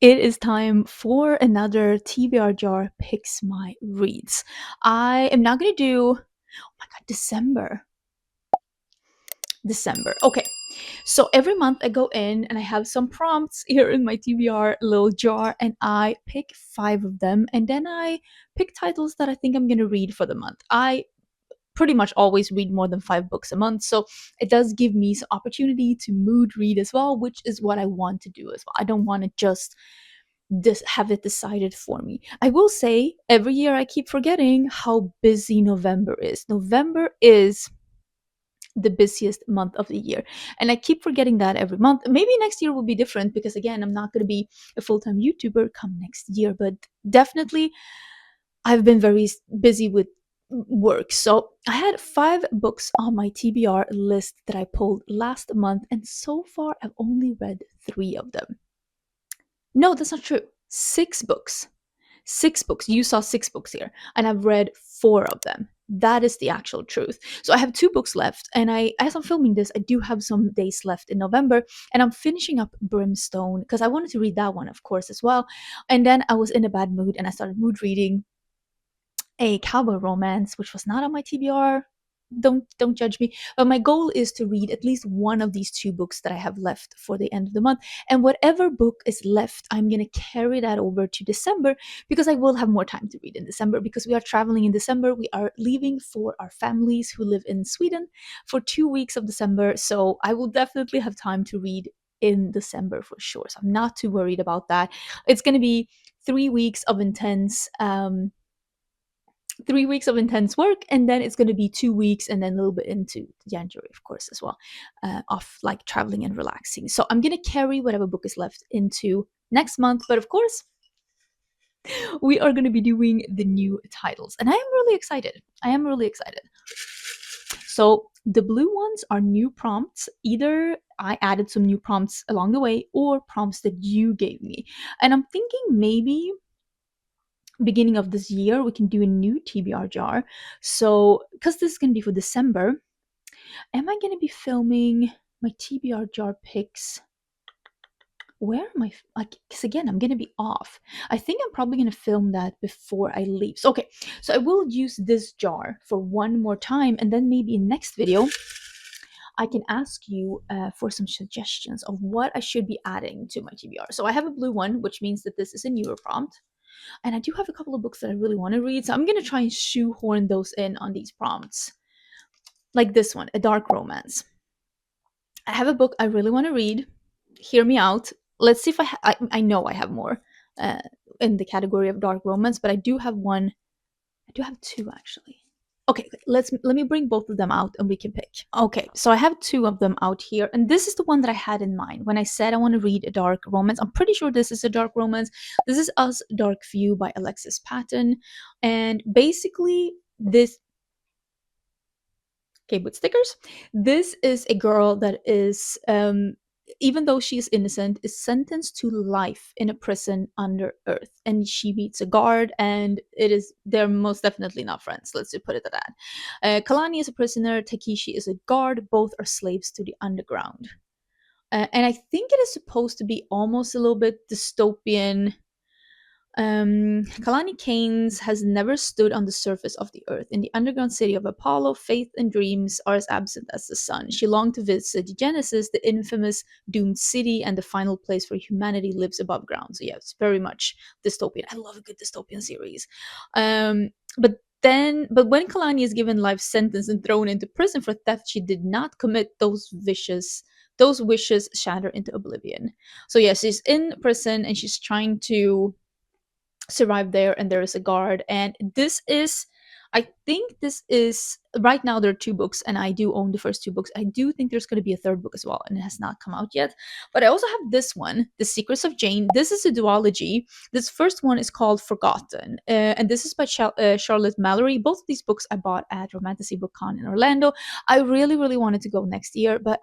It is time for another TBR jar picks my reads. I am now going to do, oh my god, December. December. Okay. So every month I go in and I have some prompts here in my TBR little jar and I pick 5 of them and then I pick titles that I think I'm going to read for the month. I pretty much always read more than 5 books a month, so it does give me some opportunity to mood read as well, which is what I want to do as well. I don't want to just have it decided for me. I will say every year I keep forgetting how busy November is. November is the busiest month of the year, and I keep forgetting that every month. Maybe next year will be different because again, I'm not going to be a full-time YouTuber come next year, but definitely I've been very busy with work. So I had 5 books on my TBR list that I pulled last month, and so far I've only read 3 of them. No, that's not true. 6 books. 6 books. You saw 6 books here, and I've read 4 of them. That is the actual truth. So I have 2 books left, and as I'm filming this, I do have some days left in November, and I'm finishing up Brimstone because I wanted to read that one, of course, as well. And then I was in a bad mood, and I started mood reading a cowboy romance, which was not on my TBR. Don't judge me. But my goal is to read at least one of these 2 books that I have left for the end of the month. And whatever book is left, I'm gonna carry that over to December because I will have more time to read in December because we are traveling in December. We are leaving for our families who live in Sweden for 2 weeks of December. So I will definitely have time to read in December for sure. So I'm not too worried about that. It's gonna be 3 weeks of intense 3 weeks of intense work, and then it's going to be 2 weeks, and then a little bit into January, of course, as well, off like traveling and relaxing. So I'm going to carry whatever book is left into next month, but of course, we are going to be doing the new titles, and I am really excited. I am really excited. So the blue ones are new prompts. Either I added some new prompts along the way, or prompts that you gave me, and I'm thinking maybe beginning of this year we can do a new TBR jar. So because this is going to be for December, am I going to be filming my TBR jar picks? Where am I? Like, because again, I'm going to be off. I think I'm probably going to film that before I leave. So, okay, so I will use this jar for one more time, and then maybe in next video I can ask you for some suggestions of what I should be adding to my TBR. So I have a blue one, which means that this is a newer prompt. And I do have a couple of books that I really want to read, so I'm going to try and shoehorn those in on these prompts. Like this one, A Dark Romance. I have a book I really want to read. Hear me out. Let's see if I know I have more uh, in the category of dark romance, but I do have one. I do have 2 actually. Okay, let me bring both of them out and we can pick. Okay, so I have 2 of them out here, and this is the one that I had in mind when I said I want to read a dark romance. I'm pretty sure this is a dark romance. This is Us Dark View by Alexis Patton, and basically this. Okay, with stickers. This is a girl that is, even though she is innocent, is sentenced to life in a prison under earth. And she meets a guard, and they're most definitely not friends. Let's just put it at that. Kalani is a prisoner. Takeshi is a guard. Both are slaves to the underground. And I think it is supposed to be almost a little bit dystopian. Kalani Keynes has never stood on the surface of the earth. In the underground city of Apollo, faith and dreams are as absent as the sun. She longed to visit Genesis, the infamous doomed city, and the final place where humanity lives above ground. So yeah, it's very much dystopian. I love a good dystopian series. But when Kalani is given life sentence and thrown into prison for theft she did not commit, those wishes shatter into oblivion. So yeah, she's in prison and she's trying to survive there, and there is a guard, and I think this is right now there are 2 books, and I do own the first 2 books. I do think there's going to be a third book as well, and it has not come out yet. But I also have this one, The Secrets of Jane. This is a duology. This first one is called Forgotten, and this is by Charlotte Mallory. Both of these books I bought at Romantasy Book Con in Orlando. I really really wanted to go next year, but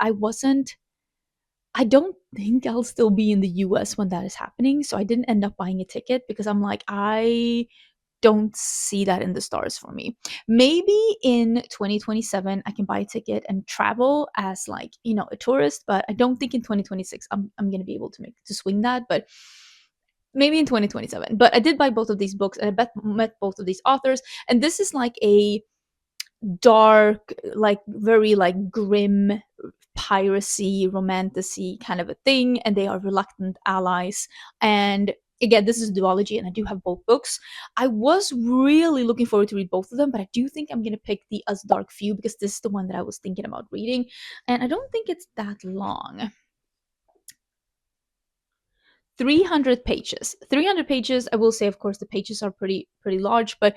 I don't think I'll still be in the US when that is happening. So I didn't end up buying a ticket because I'm like, I don't see that in the stars for me. Maybe in 2027 I can buy a ticket and travel as like, a tourist, but I don't think in 2026 I'm going to be able to swing that. But maybe in 2027. But I did buy both of these books, and met both of these authors. And this is like a dark, like very like grim piracy, romantasy kind of a thing, and they are reluctant allies. And again, this is duology, and I do have both books. I was really looking forward to read both of them, but I do think I'm gonna pick the Us Dark Few because this is the one that I was thinking about reading, and I don't think it's that long. 300 pages. 300 pages. I will say, of course, the pages are pretty large, but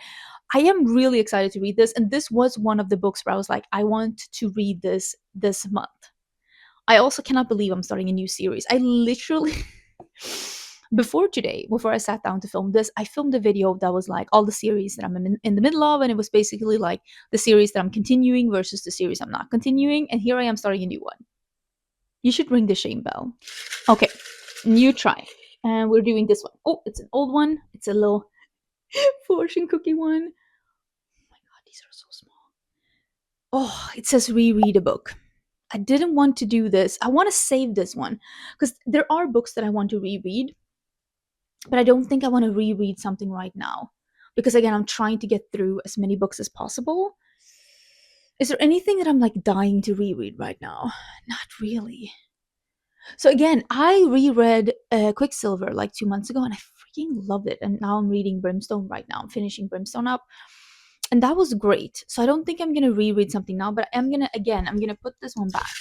I am really excited to read this. And this was one of the books where I was like, I want to read this month. I also cannot believe I'm starting a new series. I literally before today, before I sat down to film this, I filmed a video that was like all the series that I'm in the middle of, and it was basically like the series that I'm continuing versus the series I'm not continuing. And here I am starting a new one. You should ring the shame bell. Okay, new try. And we're doing this one. Oh, it's an old one. It's a little fortune cookie one. Oh my god, these are so small. Oh, it says reread a book. I didn't want to do this. I want to save this one because there are books that I want to reread, but I don't think I want to reread something right now because again, I'm trying to get through as many books as possible. Is there anything that I'm like dying to reread right now? Not really. So again, I reread Quicksilver like 2 months ago, and I freaking loved it. And now I'm reading Brimstone right now. I'm finishing Brimstone up, and that was great. So I don't think I'm gonna reread something now, but I'm gonna put this one back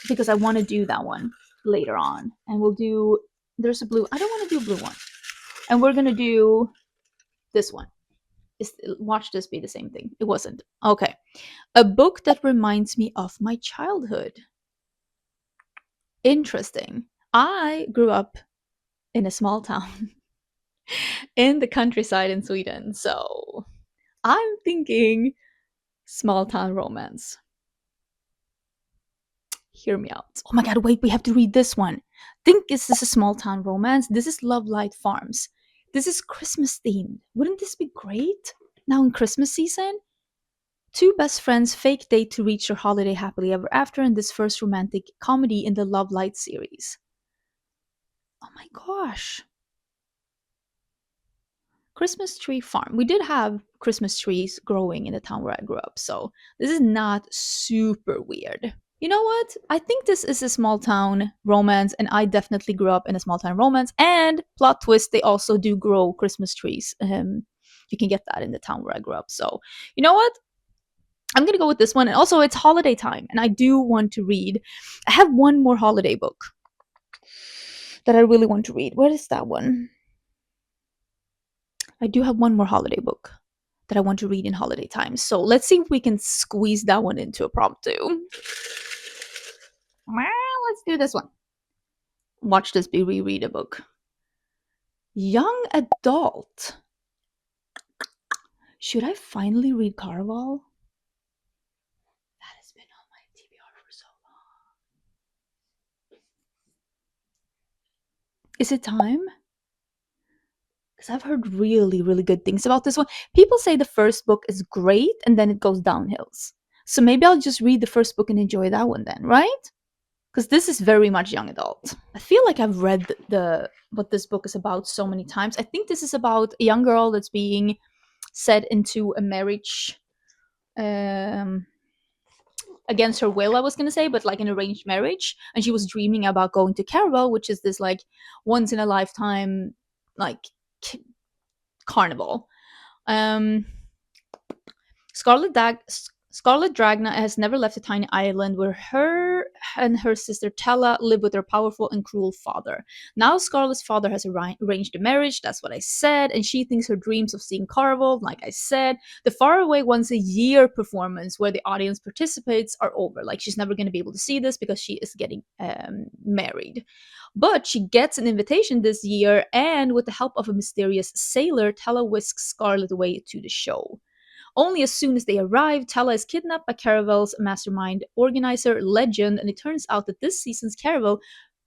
because I want to do that one later on, and we'll do. There's a blue. I don't want to do a blue one, and we're gonna do this one. Watch this be the same thing. It wasn't. Okay, a book that reminds me of my childhood. Interesting. I grew up in a small town in the countryside in Sweden. So I'm thinking small town romance. Hear me out. Oh my god, wait, we have to read this one. Think is this a small town romance? This is Love Light Farms. This is Christmas themed. Wouldn't this be great? Now in Christmas season? Two best friends fake date to reach their holiday happily ever after in this first romantic comedy in the Love Light series. Oh my gosh. Christmas tree farm. We did have Christmas trees growing in the town where I grew up, so this is not super weird. You know what? I think this is a small town romance, and I definitely grew up in a small town romance. And plot twist, they also do grow Christmas trees. You can get that in the town where I grew up. So, you know what? I'm gonna go with this one. And also, it's holiday time, and I do want to read. I have one more holiday book that I really want to read. Where is that one? I do have one more holiday book that I want to read in holiday time. So let's see if we can squeeze that one into a prompt too. Well, let's do this one. Watch this be reread a book. Young adult. Should I finally read Carval? That has been on my TBR for so long. Is it time? Because I've heard really, really good things about this one. People say the first book is great and then it goes downhills. So maybe I'll just read the first book and enjoy that one then, right? Because this is very much young adult. I feel like I've read the what this book is about so many times. I think this is about a young girl that's being set into a marriage against her will, I was gonna say, but like an arranged marriage, and she was dreaming about going to Caravel, which is this like once in a lifetime like carnival. Um, Scarlet Dragna has never left a tiny island where her and her sister Tella live with their powerful and cruel father. Now Scarlet's father has arranged a marriage, that's what I said, and she thinks her dreams of seeing Carnival, like I said, the faraway once a year performance where the audience participates are over. Like she's never going to be able to see this because she is getting married. But she gets an invitation this year, and with the help of a mysterious sailor, Tella whisks Scarlet away to the show. Only as soon as they arrive, Tella is kidnapped by Caravel's mastermind organizer, Legend, and it turns out that this season's Caravel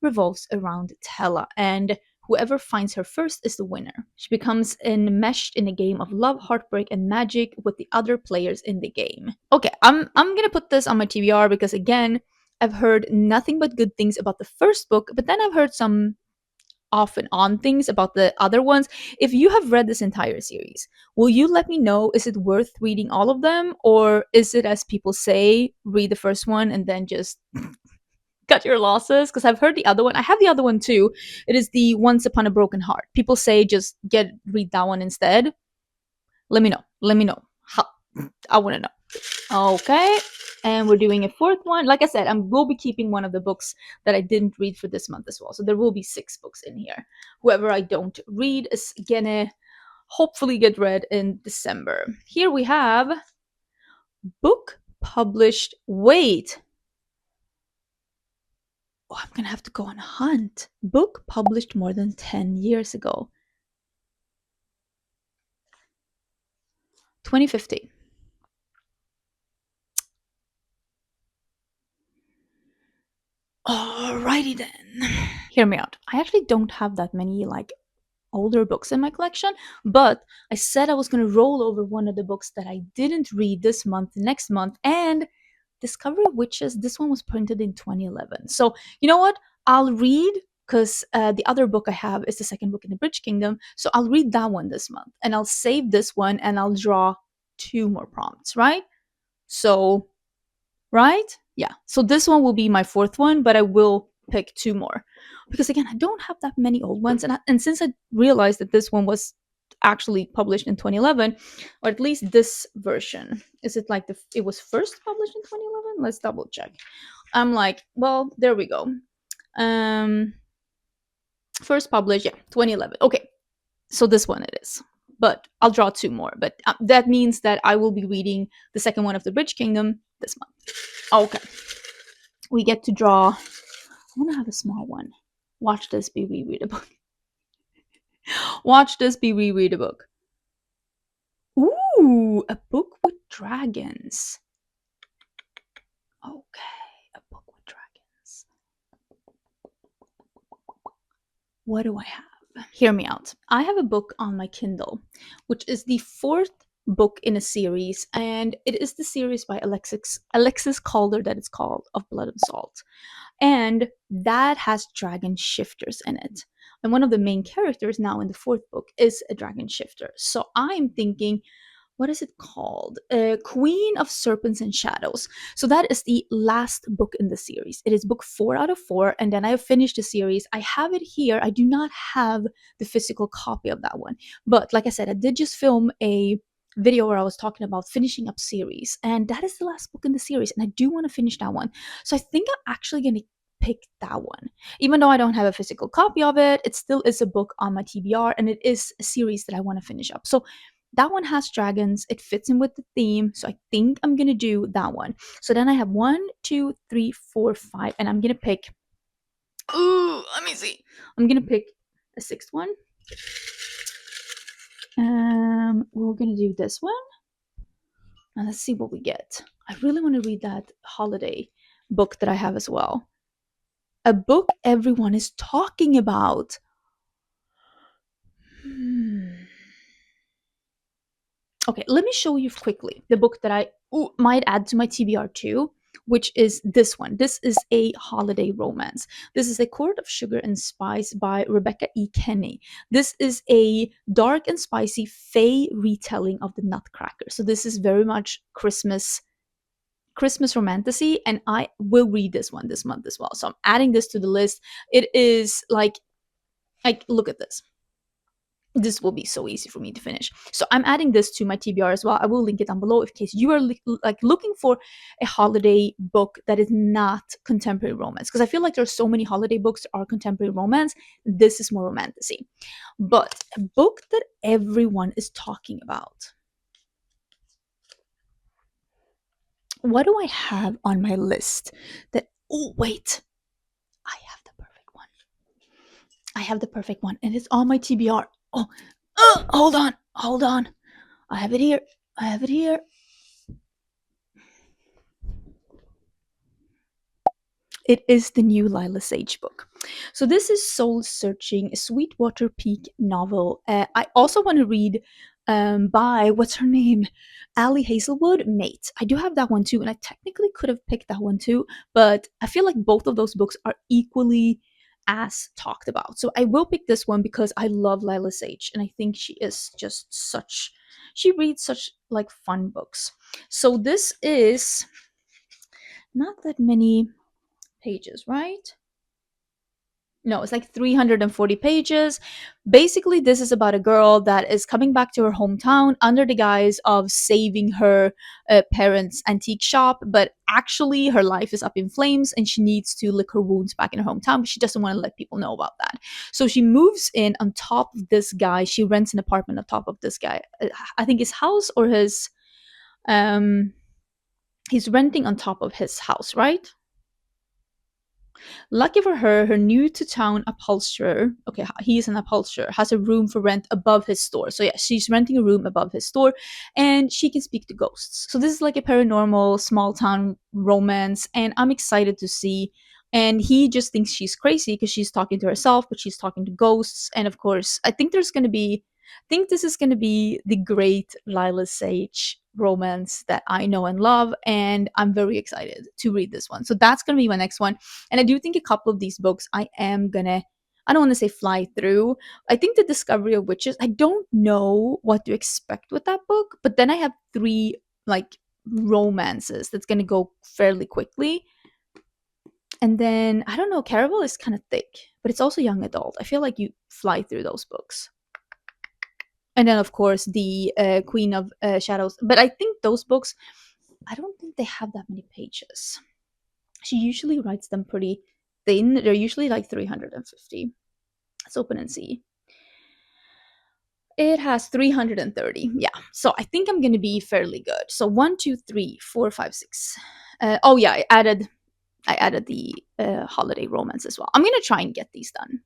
revolves around Tella, and whoever finds her first is the winner. She becomes enmeshed in a game of love, heartbreak, and magic with the other players in the game. Okay, I'm gonna put this on my TBR because again, I've heard nothing but good things about the first book, but then I've heard some off and on things about the other ones. If you have read this entire series, will you let me know, is it worth reading all of them, or is it, as people say, read the first one and then just cut your losses? Because I've heard the other one. I have the other one too. It is the Once Upon a Broken Heart. People say just read that one instead. Let me know. Let me know. How, I want to know. Okay. And we're doing a fourth one. Like I said, I will be keeping one of the books that I didn't read for this month as well. So there will be 6 books in here. Whoever I don't read is gonna hopefully get read in December. Here we have book published. Wait. Oh, I'm gonna have to go on a hunt. Book published more than 10 years ago. 2015. Alrighty then. Hear me out. I actually don't have that many like older books in my collection, but I said I was going to roll over one of the books that I didn't read this month, next month, and Discovery of Witches. This one was printed in 2011. So, you know what? I'll read because the other book I have is the second book in the Bridge Kingdom. So I'll read that one this month and I'll save this one and I'll draw 2 more prompts, right? So, right? Yeah. So this one will be my 4th one, but I will pick 2 more because again, I don't have that many old ones, and since I realized that this one was actually published in 2011, or at least this version, is it like it was first published in 2011? Let's double check. I'm like, well, there we go. Um, first published, yeah, 2011. Okay, so this one it is. But I'll draw 2 more. But that means that I will be reading the second one of the Bridge Kingdom this month. Okay. We get to draw. I want to have a small one. Watch this be reread a book. Watch this be reread a book. Ooh, a book with dragons. Okay, a book with dragons. What do I have? Hear me out. I have a book on my Kindle, which is the 4th book in a series, and it is the series by Alexis Calder that it's called, Of Blood and Salt. And that has dragon shifters in it. And one of the main characters now in the 4th book is a dragon shifter. So I'm thinking, what is it called? Queen of Serpents and Shadows. So that is the last book in the series. It is book 4 out of 4, and then I have finished the series. I have it here. I do not have the physical copy of that one. But like I said, I did just film a video where I was talking about finishing up series, and that is the last book in the series, and I do want to finish that one. So I think I'm actually going to pick that one. Even though I don't have a physical copy of it, it still is a book on my TBR, and it is a series that I want to finish up. So that one has dragons. It fits in with the theme. So I think I'm going to do that one. So then I have 1, 2, 3, 4, 5, and I'm going to pick. Ooh, let me see. I'm going to pick a 6th one. We're going to do this one. And let's see what we get. I really want to read that holiday book that I have as well. A book everyone is talking about. Okay, let me show you quickly the book that I might add to my TBR too, which is this one. This is a holiday romance. This is A Court of Sugar and Spice by Rebecca E. Kenny. This is a dark and spicy fae retelling of the Nutcracker. So this is very much Christmas romantasy, and I will read this one this month as well. So I'm adding this to the list. It is like look at this. This will be so easy for me to finish. So I'm adding this to my TBR as well. I will link it down below in case you are like looking for a holiday book that is not contemporary romance. Because I feel like there's so many holiday books that are contemporary romance. This is more romantasy. But a book that everyone is talking about. What do I have on my list that, oh wait, I have the perfect one. I have the perfect one, and it's on my TBR. Oh, hold on. I have it here. It is the new Lila Sage book. So this is Soul Searching, a Sweetwater Peak novel. I also want to read by, what's her name? Ali Hazelwood, Mate. I do have that one too, and I technically could have picked that one too, but I feel like both of those books are equally as talked about. So I will pick this one because I love Lila Sage, and I think she is just such, she reads such like fun books. So this is not that many pages, right? No, it's like 340 pages. Basically, this is about a girl that is coming back to her hometown under the guise of saving her parents' antique shop, but actually, her life is up in flames and she needs to lick her wounds back in her hometown, but she doesn't want to let people know about that. So she moves in on top of this guy. She rents an apartment on top of this guy. I think his house or his. He's renting on top of his house, right? Lucky for her, her new to town upholsterer, okay, he's an upholsterer, has a room for rent above his store. So, yeah, she's renting a room above his store and she can speak to ghosts. So, this is like a paranormal, small town romance, and I'm excited to see. And he just thinks she's crazy because she's talking to herself, but she's talking to ghosts. And of course, I think this is going to be the great Lila Sage romance that I know and love, and I'm very excited to read this one. So that's going to be my next one. And I do think a couple of these books I don't want to say fly through. I think The Discovery of Witches, I don't know what to expect with that book, but then I have three like romances that's going to go fairly quickly. And then I don't know, Caraval is kind of thick, but it's also young adult. I feel like you fly through those books. And then of course the Queen of Shadows, but I think those books, I don't think they have that many pages. She usually writes them pretty thin. They're usually like 350. Let's open and see. It has 330. Yeah. So I think I'm gonna be fairly good. So 1, 2, 3, 4, 5, 6. Oh yeah, I added the holiday romance as well. I'm gonna try and get these done.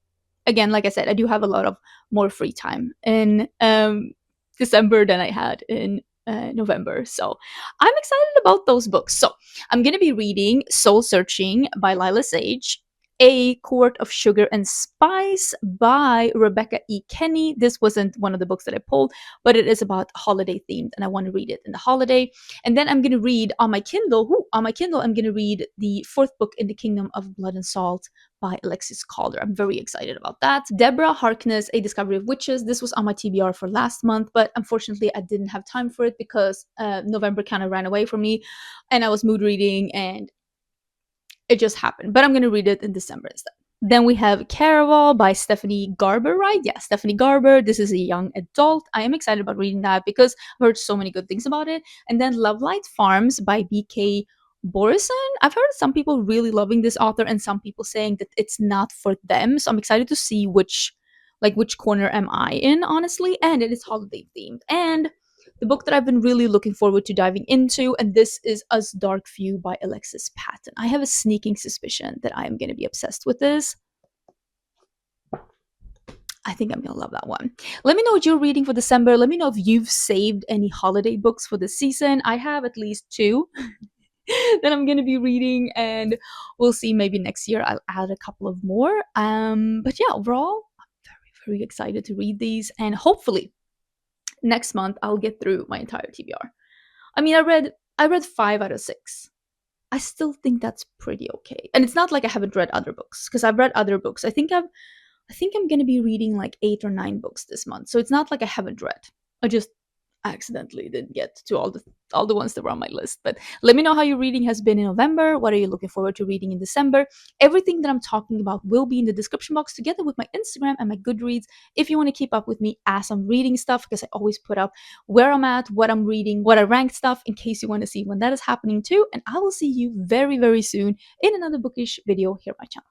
Again, like I said, I do have a lot of more free time in December than I had in November. So I'm excited about those books. So I'm going to be reading Soul Searching by Lila Sage, A Court of Sugar and Spice by Rebecca E. Kenny. This wasn't one of the books that I pulled, but it is about holiday themed, and I want to read it in the holiday. And then I'm going to read on my Kindle. I'm going to read the fourth book in the Kingdom of Blood and Salt by Alexis Calder. I'm very excited about that. Deborah Harkness, A Discovery of Witches. This was on my TBR for last month, but unfortunately I didn't have time for it because November kind of ran away from me and I was mood reading and it just happened. But I'm going to read it in December instead. Then we have Caraval by Stephanie Garber, right? Yeah, Stephanie Garber. This is a young adult. I am excited about reading that because I've heard so many good things about it. And then Love Light Farms by BK Borison. I've heard some people really loving this author and some people saying that it's not for them. So I'm excited to see which corner am I in, honestly. And it is holiday themed. And the book that I've been really looking forward to diving into, and this is Us Dark View by Alexis Patton. I have a sneaking suspicion that I am going to be obsessed with this. I think I'm going to love that one. Let me know what you're reading for December. Let me know if you've saved any holiday books for this season. I have at least 2 that I'm going to be reading, and we'll see. Maybe next year I'll add a couple of more. But yeah, overall, I'm very, very excited to read these, and hopefully next month I'll get through my entire TBR. I mean, I read 5 out of 6. I still think that's pretty okay. And it's not like I haven't read other books, because I've read other books. I think I'm going to be reading like 8 or 9 books this month. So it's not like I haven't read. I just accidentally didn't get to all the ones that were on my list. But let me know how your reading has been in November. What are you looking forward to reading in December? Everything that I'm talking about will be in the description box together with my Instagram and my Goodreads if you want to keep up with me as I'm reading stuff, because I always put up where I'm at, what I'm reading, what I rank stuff, in case you want to see when that is happening too. And I will see you very, very soon in another bookish video here on my channel.